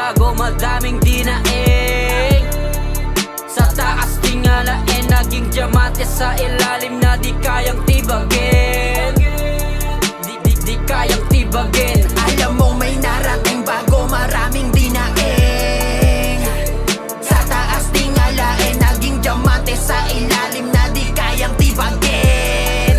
bago, madaming dinaing. Sa taas tingalain, naging diamante sa ilalim na di kayang tibagin. Di kayang tibagin. Alam mong may narating bago, maraming dinaing. Sa taas tingalain, naging diamante sa ilalim na di kayang tibagin.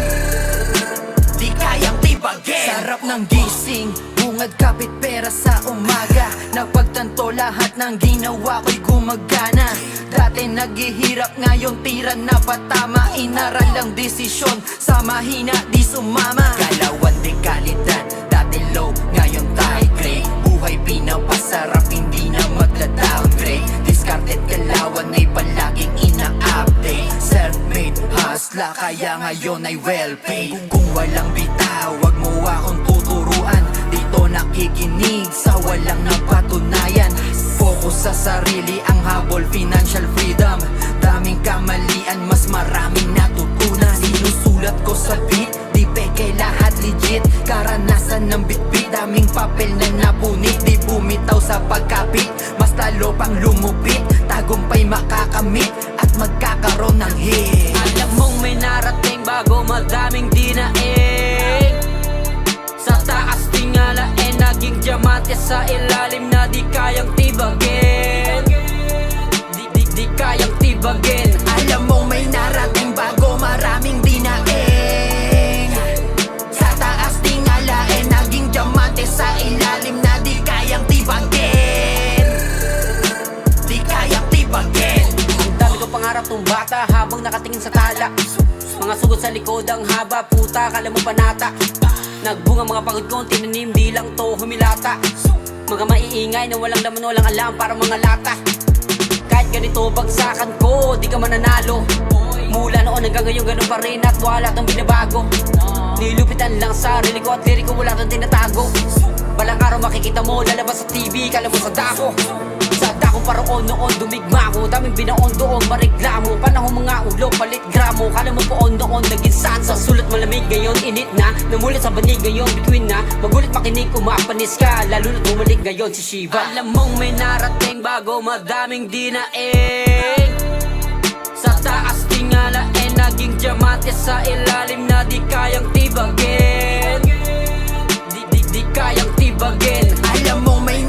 Di kayang tibagin. Sarap ng gising, bungad kapit pera sa umaga. Napagtanto lahat ng ginawa ko'y gumagana. Dati naghihirap, ngayon tira na patama. Inaral ang desisyon, sa mahina di sumama. Galawan di kalidad, dati low, ngayon high grade. Buhay pinapasarap, hindi na magda-downgrade. Discarded galawan ay palaging ina-update. Self-made hustler, kaya ngayon ay well-paid. Kung walang bitaw, wag mo akong tuturuan. Dito nakikinig sa walang napatunayan. Focus sa sarili ang habol, financial freedom. Daming kamalian, mas maraming natutunan. Sinusulat ko sa beat, di peke lahat legit. Karanasan ng bitbit, daming papel na napunit. Di bumitaw sa pagkapit, mas lalo pang lumupit. Tagumpay makakamit at magkakaroon ng hit. Alam mong may narating bago, madaming dinaing. Sa taas tingalain, naging diamante sa ilalim na di kayang tibagin. Di kayang tibagin. Alam mong may narating bago, maraming dinaing. Sa taas tingalain, naging diamante sa ilalim na di kayang tibagin. Di kayang tibagin. Ang dami ko pangarap tong bata habang nakatingin sa tala. Mga sugot sa likod ang haba, puta, kala mo panata. Nagbunga mga pagod kong tinanim, di lang to humilata. Mga maiingay na walang laman, walang alam, para mga lata. Kahit ganito bagsakan ko, di ka mananalo. Mula noon hanggang ngayon ganun pa rin at wala tong binabago. Nilupitan lang sarili ko at liriko, wala tong tinatago. Balang araw makikita mo, lalabas sa TV, kala mo sa dako. Sa dakong paroon noon, dumigma ko. Daming binaon doon, mareklamo. Panahon mga ulo, palit gramo. Kala mo poon noon, naging saan. Sa sulat malamig, ngayon init na. Namulit sa banig, ngayon between na. Magulit makinig, umapanis ka. Lalo na't bumalik ngayon si Shiva. Alam mong may narating bago, madaming dinaing. Sa taas tingalain, naging diamante sa ilalim na di kayang tibagin. Di kayang tibagin. Alam mong may